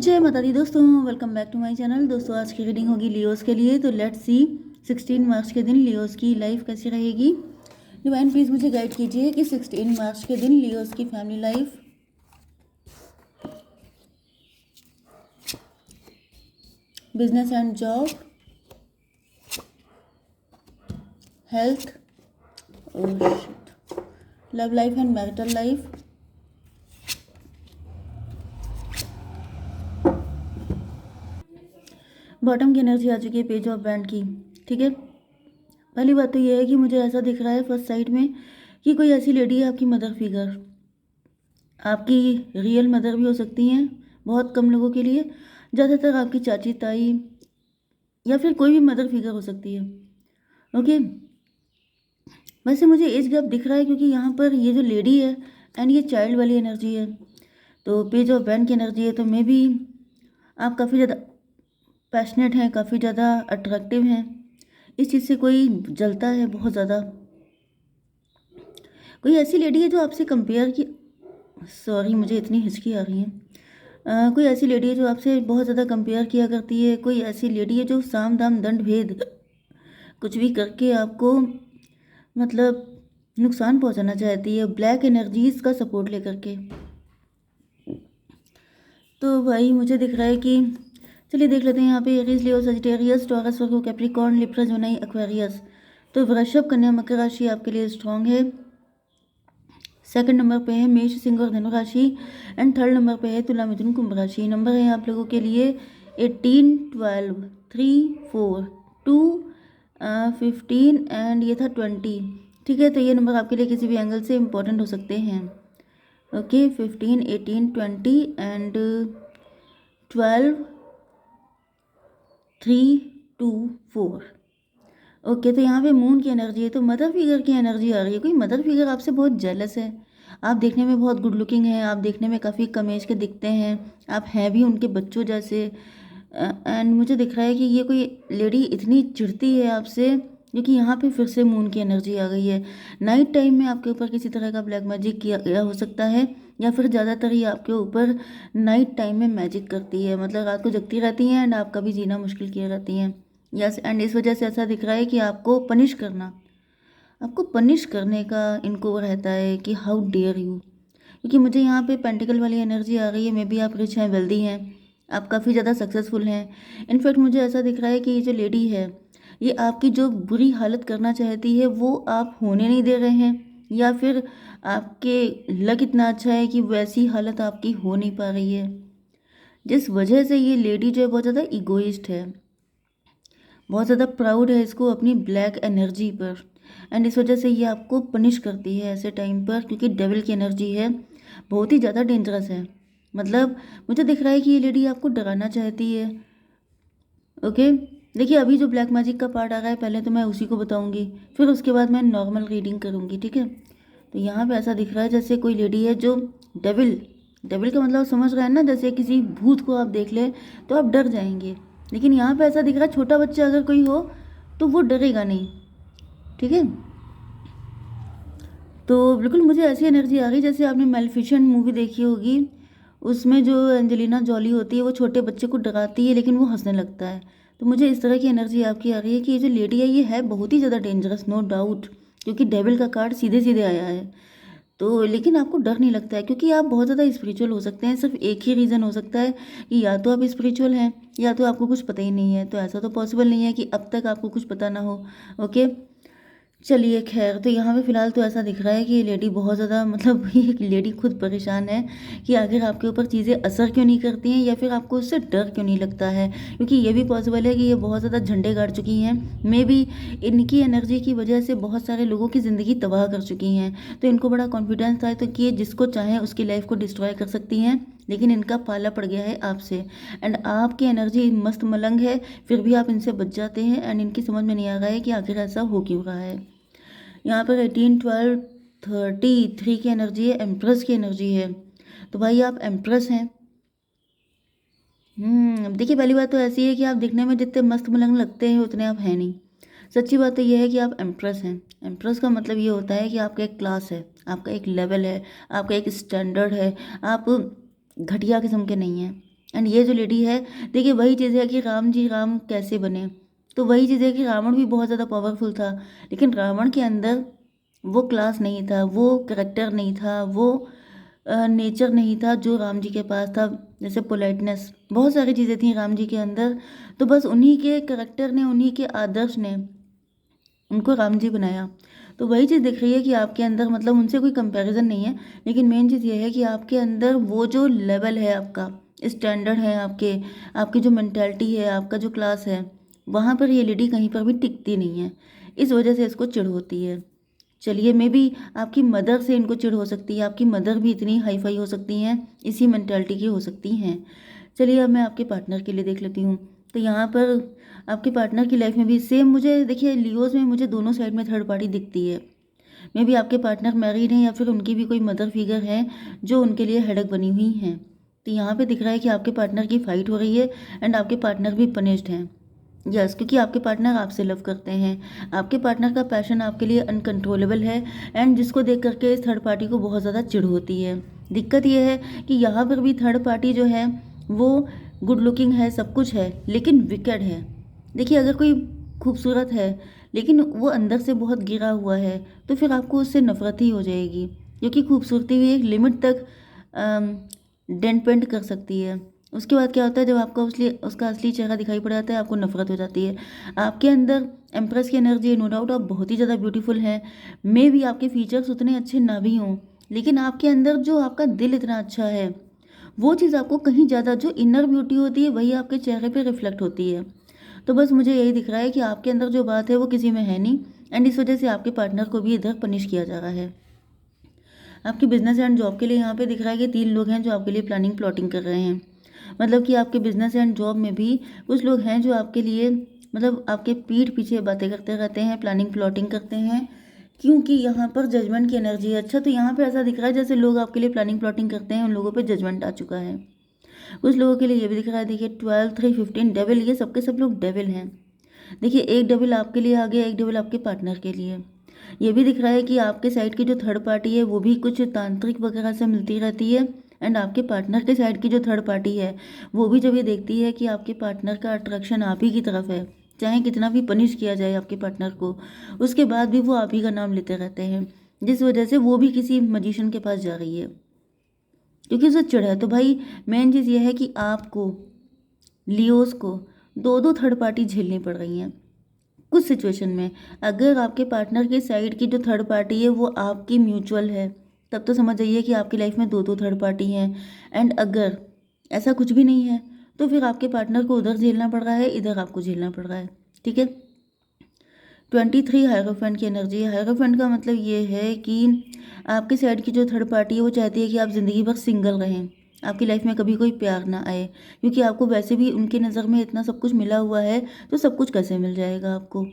जय माता दी दोस्तों, welcome back to my channel. दोस्तों आज की रीडिंग होगी लियोस के लिए। तो लेट्स सी 16 मार्च के दिन लियोस की लाइफ कैसी रहेगी। डिवाइन प्लीज मुझे गाइड कीजिए कि 16 मार्च के दिन लियोस की family life, business and job, health, love life and marital life, bottom की एनर्जी आ चुकी है पेज ऑफ बैंड की। ठीक है, पहली बात तो ये है कि मुझे ऐसा दिख रहा है फर्स्ट साइड में कि कोई ऐसी लेडी है, आपकी मदर फिगर, आपकी रियल मदर भी हो सकती हैं बहुत कम लोगों के लिए, ज़्यादातर आपकी चाची ताई या फिर कोई भी मदर फिगर हो सकती है। ओके, वैसे मुझे एज गैप दिख रहा है क्योंकि यहाँ पर ये जो लेडी है एंड ये चाइल्ड वाली एनर्जी है, तो पेज ऑफ बैंड की एनर्जी है। तो मे बी आप काफ़ी ज़्यादा पैशनेट हैं, काफ़ी ज़्यादा अट्रैक्टिव हैं, इस चीज़ से कोई जलता है बहुत ज़्यादा। कोई ऐसी लेडी है जो आपसे कंपेयर की, सॉरी मुझे इतनी हिचकी आ रही है, कोई ऐसी लेडी है जो आपसे बहुत ज़्यादा कंपेयर किया करती है। कोई ऐसी लेडी है जो साम दाम दंड भेद कुछ भी करके आपको मतलब नुकसान पहुंचाना चाहती है, ब्लैक एनर्जीज का सपोर्ट लेकर के। तो भाई मुझे दिख रहा है कि चलिए देख लेते हैं यहाँ पे एरीज, लियो, सजिटेरियस, टॉरस, वर्गो, कैप्रिकॉर्न, लिब्रा, जोनाई, एक्वेरियस। तो वृषभ, कन्या, मकर राशि आपके लिए स्ट्रांग है। सेकंड नंबर पे है मेष, सिंह और धनु राशि एंड थर्ड नंबर पे है तुला, मिथुन, कुंभ राशि। नंबर है आप लोगों के लिए 18, 12, 3, 4, 2, 15 एंड ये था 20। ठीक है, तो ये नंबर आपके लिए किसी भी एंगल से इम्पोर्टेंट हो सकते हैं। Okay, 15, 18, 20 and 12, 3, 2, 4। ओके, तो यहाँ पे मून की एनर्जी है, तो मदर फिगर की एनर्जी आ रही है। कोई मदर फिगर आपसे बहुत जेलस है। आप देखने में बहुत गुड लुकिंग हैं, आप देखने में काफ़ी कम एज के दिखते हैं, आप हैं भी उनके बच्चों जैसे। एंड मुझे दिख रहा है कि ये कोई लेडी इतनी चिढ़ती है आपसे, क्योंकि यहाँ पे फिर से मून की एनर्जी आ गई है। नाइट टाइम में आपके ऊपर किसी तरह का ब्लैक मैजिक किया गया हो सकता है, या फिर ज़्यादातर ही आपके ऊपर नाइट टाइम में मैजिक करती है, मतलब रात को जगती रहती हैं एंड आपका भी जीना मुश्किल किया रहती हैं। यस, एंड इस वजह से ऐसा दिख रहा है कि आपको पनिश करने का इनको रहता है कि हाउ डेयर यू। क्योंकि मुझे यहाँ पे पेंटिकल वाली एनर्जी आ रही है। मे बी आप रिच हैं, वेल्दी हैं, आप काफ़ी ज़्यादा सक्सेसफुल हैं। इनफैक्ट मुझे ऐसा दिख रहा है कि ये जो लेडी है, ये आपकी जो बुरी हालत करना चाहती है वो आप होने नहीं दे रहे हैं, या फिर आपके लक इतना अच्छा है कि वैसी हालत आपकी हो नहीं पा रही है, जिस वजह से ये लेडी जो है बहुत ज़्यादा इगोइस्ट है, बहुत ज़्यादा प्राउड है इसको अपनी ब्लैक एनर्जी पर। एंड इस वजह से ये आपको पनिश करती है ऐसे टाइम पर, क्योंकि डेविल की एनर्जी है, बहुत ही ज़्यादा डेंजरस है। मतलब मुझे दिख रहा है कि ये लेडी आपको डराना चाहती है। ओके, देखिए अभी जो ब्लैक मैजिक का पार्ट आ रहा है पहले तो मैं उसी को बताऊंगी, फिर उसके बाद मैं नॉर्मल रीडिंग करूंगी। ठीक है, तो यहाँ पे ऐसा दिख रहा है जैसे कोई लेडी है जो डेविल, डेविल का मतलब समझ रहे हैं ना, जैसे किसी भूत को आप देख ले तो आप डर जाएंगे, लेकिन यहाँ पे ऐसा दिख रहा है छोटा बच्चा अगर कोई हो तो वो डरेगा नहीं। ठीक है, तो बिल्कुल मुझे ऐसी एनर्जी आ गई जैसे आपने मेलेफिसेंट मूवी देखी होगी, उसमें जो एंजेलिना जॉली होती है वो छोटे बच्चे को डराती है लेकिन वो हंसने लगता है। तो मुझे इस तरह की एनर्जी आपकी आ रही है कि ये जो लेडी है ये है बहुत ही ज़्यादा डेंजरस, नो डाउट, क्योंकि डेविल का कार्ड सीधे सीधे आया है। तो लेकिन आपको डर नहीं लगता है क्योंकि आप बहुत ज़्यादा स्पिरिचुअल हो सकते हैं। सिर्फ एक ही रीज़न हो सकता है कि या तो आप स्पिरिचुअल हैं या तो आपको कुछ पता ही नहीं है। तो ऐसा तो पॉसिबल नहीं है कि अब तक आपको कुछ पता ना हो। ओके, चलिए खैर, तो यहाँ पे फ़िलहाल तो ऐसा दिख रहा है कि ये लेडी बहुत ज़्यादा मतलब ये लेडी खुद परेशान है कि आखिर आपके ऊपर चीज़ें असर क्यों नहीं करती हैं, या फिर आपको उससे डर क्यों नहीं लगता है। क्योंकि ये भी पॉसिबल है कि ये बहुत ज़्यादा झंडे गाड़ चुकी हैं, मे बी इनकी एनर्जी की वजह से बहुत सारे लोगों की ज़िंदगी तबाह कर चुकी हैं। तो इनको बड़ा कॉन्फिडेंस था तो कि ये जिसको चाहें उसकी लाइफ को डिस्ट्रॉय कर सकती हैं, लेकिन इनका पाला पड़ गया है आपसे। एंड आपकी एनर्जी मस्त मलंग है, फिर भी आप इनसे बच जाते हैं। एंड इनकी समझ में नहीं आ रहा है कि आखिर ऐसा हो क्यों रहा है। यहाँ पर 18, 12, 33 की एनर्जी है, एम्प्रेस की एनर्जी है। तो भाई आप एम्प्रेस हैं। देखिए पहली बात तो ऐसी है कि आप दिखने में जितने मस्त मलंग लगते हैं उतने आप हैं नहीं। सच्ची बात तो यह है कि आप एम्प्रेस हैं। एम्प्रेस का मतलब ये होता है कि आपका एक क्लास है, आपका एक लेवल है, आपका एक स्टैंडर्ड है, आप घटिया किस्म के नहीं हैं। एंड ये जो लेडी है, देखिए वही चीज़ है कि राम जी राम कैसे बने। तो वही चीज़ है कि रावण भी बहुत ज़्यादा पावरफुल था, लेकिन रावण के अंदर वो क्लास नहीं था, वो करेक्टर नहीं था, वो नेचर नहीं था जो राम जी के पास था। जैसे पोलाइटनेस, बहुत सारी चीज़ें थी राम जी के अंदर। तो बस उन्हीं के करेक्टर ने, उन्हीं के आदर्श ने उनको राम जी बनाया। तो वही चीज़ दिख रही है कि आपके अंदर, मतलब उनसे कोई कंपैरिजन नहीं है, लेकिन मेन चीज़ ये है कि आपके अंदर वो जो लेवल है, आपका स्टैंडर्ड है, आपके आपकी जो मेंटालिटी है, आपका जो क्लास है, वहाँ पर ये लेडी कहीं पर भी टिकती नहीं है। इस वजह से इसको चिढ़ होती है। चलिए, मे बी आपकी मदर से इनको चिढ़ हो सकती है, आपकी मदर भी इतनी हाई फाई हो सकती हैं, इसी मेंटालिटी की हो सकती हैं। चलिए, अब मैं आपके पार्टनर के लिए देख लेती हूँ। तो यहाँ पर आपके पार्टनर की लाइफ में भी सेम, मुझे देखिए लियोज़ में मुझे दोनों साइड में थर्ड पार्टी दिखती है। मे बी आपके पार्टनर मैरिड हैं या फिर उनकी भी कोई मदर फिगर है जो उनके लिए हेडक बनी हुई हैं। तो यहाँ पे दिख रहा है कि आपके पार्टनर की फाइट हो रही है एंड आपके पार्टनर भी पनिश्ड हैं। यस, क्योंकि आपके पार्टनर आपसे लव करते हैं, आपके पार्टनर का पैशन आपके लिए अनकंट्रोलेबल है एंड जिसको देख करके इस थर्ड पार्टी को बहुत ज़्यादा चिढ़ होती है। दिक्कत यह है कि यहाँ पर भी थर्ड पार्टी जो है वो गुड लुकिंग है, सब कुछ है, लेकिन विकेड है। देखिए, अगर कोई खूबसूरत है लेकिन वो अंदर से बहुत गिरा हुआ है, तो फिर आपको उससे नफरत ही हो जाएगी, क्योंकि खूबसूरती भी एक लिमिट तक डेंट पेंट कर सकती है। उसके बाद क्या होता है, जब आपका उसका असली चेहरा दिखाई पड़ जाता है, आपको नफरत हो जाती है। आपके अंदर एम्प्रेस की एनर्जी है, नो डाउट आप बहुत ही ज़्यादा ब्यूटीफुल हैं। मे भी आपके फीचर्स उतने अच्छे ना भी हों, लेकिन आपके अंदर जो आपका दिल इतना अच्छा है, वो चीज़ आपको कहीं ज़्यादा, जो इनर ब्यूटी होती है वही आपके चेहरे पे रिफ्लेक्ट होती है। तो बस मुझे यही दिख रहा है कि आपके अंदर जो बात है वो किसी में है नहीं, एंड इस वजह से आपके पार्टनर को भी इधर पनिश किया जा रहा है। आपके बिजनेस एंड जॉब के लिए यहाँ पे दिख रहा है कि 3 लोग हैं जो आपके लिए प्लानिंग प्लॉटिंग कर रहे हैं। मतलब कि आपके बिजनेस एंड जॉब में भी कुछ लोग हैं जो आपके लिए, मतलब आपके पीठ पीछे बातें करते रहते हैं, प्लानिंग प्लॉटिंग करते हैं, क्योंकि यहाँ पर जजमेंट की एनर्जी है। अच्छा, तो यहाँ पे ऐसा दिख रहा है जैसे लोग आपके लिए प्लानिंग प्लॉटिंग करते हैं, उन लोगों पे जजमेंट आ चुका है। कुछ लोगों के लिए ये भी दिख रहा है, देखिए 12, 3, 15 डेविल, ये सबके सब लोग डेविल हैं। देखिए, एक डेविल आपके लिए आ गया, एक डेविल आपके पार्टनर के लिए। ये भी दिख रहा है कि आपके साइड की जो थर्ड पार्टी है वो भी कुछ तांत्रिक वगैरह से मिलती रहती है, एंड आपके पार्टनर के साइड की जो थर्ड पार्टी है वो भी जब ये देखती है कि आपके पार्टनर का अट्रैक्शन आप ही की तरफ है, चाहे कितना भी पनिश किया जाए आपके पार्टनर को, उसके बाद भी वो आप ही का नाम लेते रहते हैं, जिस वजह से वो भी किसी मजिशियन के पास जा रही है, क्योंकि उसे चिढ़ है। तो भाई, मेन चीज़ ये है कि आपको, लियोस को, दो दो थर्ड पार्टी झेलनी पड़ रही हैं कुछ सिचुएशन में। अगर आपके पार्टनर के साइड की जो थर्ड पार्टी है वो आपकी म्यूचुअल है, तब तो समझ जाइए कि आपकी लाइफ में दो दो थर्ड पार्टी हैं। एंड अगर ऐसा कुछ भी नहीं है, तो फिर आपके पार्टनर को उधर झेलना पड़ रहा है, इधर आपको झेलना पड़ रहा है। ठीक है। 23 हायरोफेंट की एनर्जी है। हायरोफेंट का मतलब ये है कि आपके साइड की जो थर्ड पार्टी है वो चाहती है कि आप ज़िंदगी भर सिंगल रहें, आपकी लाइफ में कभी कोई प्यार ना आए, क्योंकि आपको वैसे भी उनकी नज़र में इतना सब कुछ मिला हुआ है, तो सब कुछ कैसे मिल जाएगा आपको।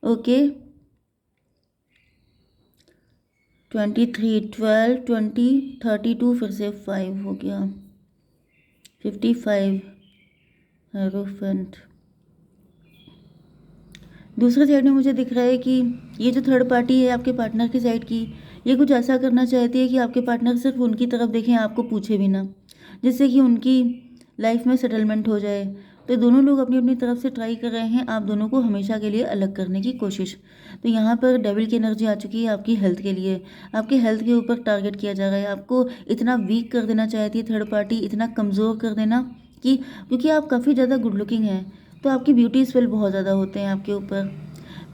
ओके। 23, 12, 20, 32, फिर से 5 हो गया, 55 हायरोफेंट। दूसरे साइड में मुझे दिख रहा है कि ये जो थर्ड पार्टी है आपके पार्टनर की साइड की, ये कुछ ऐसा करना चाहती है कि आपके पार्टनर सिर्फ उनकी तरफ देखें, आपको पूछे भी ना, जिससे कि उनकी लाइफ में सेटलमेंट हो जाए। तो दोनों लोग अपनी अपनी तरफ से ट्राई कर रहे हैं आप दोनों को हमेशा के लिए अलग करने की कोशिश। तो यहाँ पर डेविल की एनर्जी आ चुकी है आपकी हेल्थ के लिए, आपके हेल्थ के ऊपर टारगेट किया जा रहा है, आपको इतना वीक कर देना चाहती है थर्ड पार्टी, इतना कमज़ोर कर देना कि, क्योंकि आप काफ़ी ज़्यादा गुड लुकिंग हैं, तो आपकी ब्यूटी स्पेल बहुत ज़्यादा होते हैं आपके ऊपर,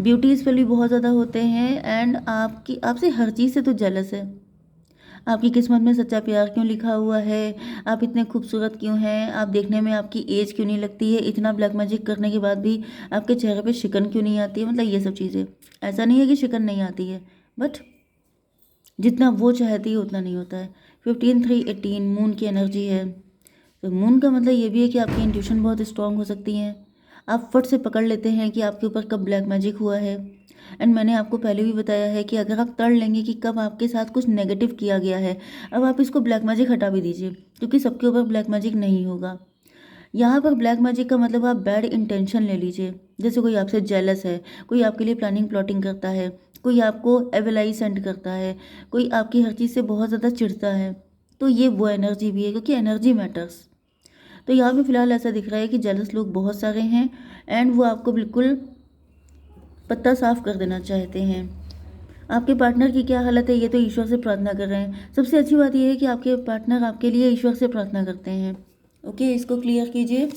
ब्यूटी स्पेल भी बहुत ज़्यादा होते हैं, एंड आपसे हर चीज़ से तो जेलस है। आपकी किस्मत में सच्चा प्यार क्यों लिखा हुआ है, आप इतने खूबसूरत क्यों हैं, आप देखने में आपकी एज क्यों नहीं लगती है, इतना ब्लैक मैजिक करने के बाद भी आपके चेहरे पे शिकन क्यों नहीं आती है, मतलब ये सब चीज़ें। ऐसा नहीं है कि शिकन नहीं आती है, बट जितना वो चाहती है उतना नहीं होता है। 15, 3, 18 मून की एनर्जी है। तो मून का मतलब ये भी है कि आपकी इंट्यूशन बहुत स्ट्रांग हो सकती है, आप फट से पकड़ लेते हैं कि आपके ऊपर कब ब्लैक मैजिक हुआ है। एंड मैंने आपको पहले भी बताया है कि अगर आप तड़ लेंगे कि कब आपके साथ कुछ नेगेटिव किया गया है, अब आप इसको ब्लैक मैजिक हटा भी दीजिए, क्योंकि सबके ऊपर ब्लैक मैजिक नहीं होगा। यहाँ पर ब्लैक मैजिक का मतलब आप बैड इंटेंशन ले लीजिए, जैसे कोई आपसे जेलस है, कोई आपके लिए प्लानिंग प्लॉटिंग करता है, कोई आपको एवलाई सेंड करता है, कोई आपकी हर चीज़ से बहुत ज़्यादा चिढ़ता है, तो ये वो एनर्जी भी है, क्योंकि एनर्जी मैटर्स। तो यहाँ पे फ़िलहाल ऐसा दिख रहा है कि जेलस लोग बहुत सारे हैं एंड वो आपको बिल्कुल पत्ता साफ कर देना चाहते हैं। आपके पार्टनर की क्या हालत है ये तो ईश्वर से प्रार्थना कर रहे हैं। सबसे अच्छी बात यह है कि आपके पार्टनर आपके लिए ईश्वर से प्रार्थना करते हैं। ओके, इसको क्लियर कीजिए।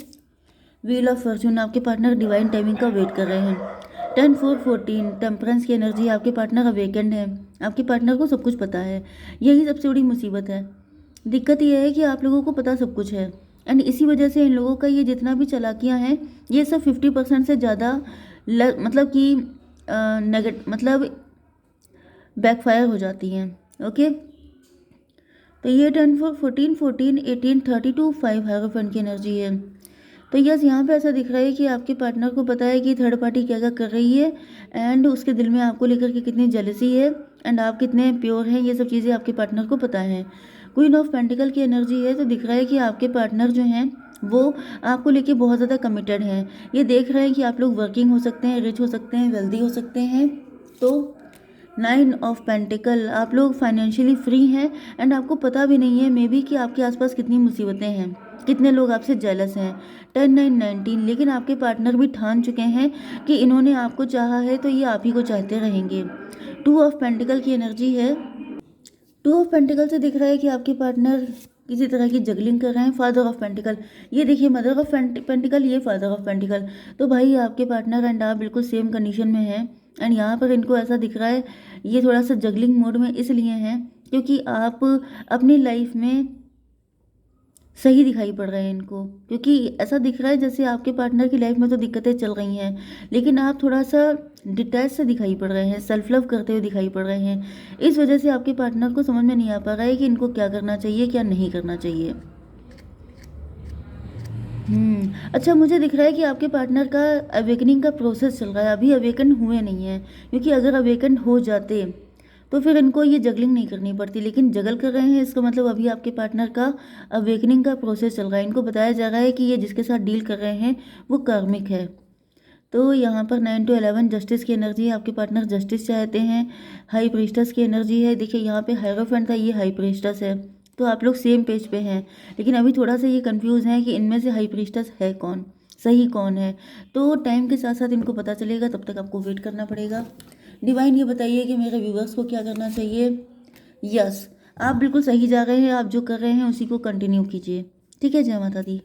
व्हील ऑफ फॉर्चून, आपके पार्टनर डिवाइन टाइमिंग का वेट कर रहे हैं। 10-4-14 टेम्परेंस की एनर्जी, आपके पार्टनर अवेकेंड है। आपके पार्टनर को सब कुछ पता है, यही सबसे बड़ी मुसीबत है। दिक्कत यह है कि आप लोगों को पता सब कुछ है एंड इसी वजह से इन लोगों का ये जितना भी चालाकियाँ हैं ये सब 50% से ज़्यादा मतलब कि मतलब बैकफायर हो जाती हैं। ओके, तो ये 10-4-14 18 32 5 हायरोफेंट की एनर्जी है। तो यस, यहाँ पे ऐसा दिख रहा है कि आपके पार्टनर को पता है कि थर्ड पार्टी क्या क्या कर रही है एंड उसके दिल में आपको लेकर के कितनी जेलसी है एंड आप कितने प्योर हैं, ये सब चीज़ें आपके पार्टनर को पता है। क्वीन ऑफ पेंटिकल की एनर्जी है, तो दिख रहा है कि आपके पार्टनर जो हैं वो आपको लेके बहुत ज़्यादा कमिटेड हैं। ये देख रहे हैं कि आप लोग वर्किंग हो सकते हैं, रिच हो सकते हैं, वेल्दी हो सकते हैं। तो 9 ऑफ पेंटिकल, आप लोग फाइनेंशियली फ्री हैं एंड आपको पता भी नहीं है मे बी कि आपके आसपास कितनी मुसीबतें हैं, कितने लोग आपसे जेलस हैं। 10-9-19, लेकिन आपके पार्टनर भी ठान चुके हैं कि इन्होंने आपको चाहा है तो ये आप ही को चाहते रहेंगे। 2 ऑफ पेंटिकल की एनर्जी है। 2 ऑफ पेंटिकल से दिख रहा है कि आपके पार्टनर किसी तरह की जगलिंग कर रहे हैं। फादर ऑफ पेंटिकल, ये देखिए मदर ऑफ पेंटिकल, ये फादर ऑफ पेंटिकल। तो भाई आपके पार्टनर एंड आप बिल्कुल सेम कंडीशन में हैं एंड यहाँ पर इनको ऐसा दिख रहा है ये थोड़ा सा जगलिंग मोड में इसलिए हैं क्योंकि आप अपनी लाइफ में सही दिखाई पड़ रहे हैं इनको, क्योंकि ऐसा दिख रहा है जैसे आपके पार्टनर की लाइफ में तो दिक्कतें चल रही हैं लेकिन आप थोड़ा सा डिटैच से दिखाई पड़ रहे हैं, सेल्फ लव करते हुए दिखाई पड़ रहे हैं। इस वजह से आपके पार्टनर को समझ में नहीं आ पा रहा है कि इनको क्या करना चाहिए क्या नहीं करना चाहिए। अच्छा, मुझे दिख रहा है कि आपके पार्टनर का अवेकनिंग का प्रोसेस चल रहा है, अभी अवेकन हुए नहीं हैं, क्योंकि अगर अवेकन हो जाते तो फिर इनको ये जगलिंग नहीं करनी पड़ती, लेकिन जगल कर रहे हैं इसका मतलब अभी आपके पार्टनर का अवेकनिंग का प्रोसेस चल रहा है। इनको बताया जा रहा है कि ये जिसके साथ डील कर रहे हैं वो कार्मिक है। तो यहाँ पर 9-11 जस्टिस की एनर्जी है, आपके पार्टनर जस्टिस चाहते हैं। हाई प्रीस्टस की एनर्जी है, देखिए यहाँ पे हायरोफेंट था, ये हाई प्रीस्टस है। तो आप लोग सेम पेज पे हैं, लेकिन अभी थोड़ा सा ये कंफ्यूज हैं कि इनमें से हाई प्रीस्टस है कौन, सही कौन है। तो टाइम के साथ साथ इनको पता चलेगा, तब तक आपको वेट करना पड़ेगा। डिवाइन ये बताइए कि मेरे व्यूवर्स को क्या करना चाहिए। यस, आप बिल्कुल सही जा रहे हैं, आप जो कर रहे हैं उसी को कंटिन्यू कीजिए। ठीक है, जय माता दी।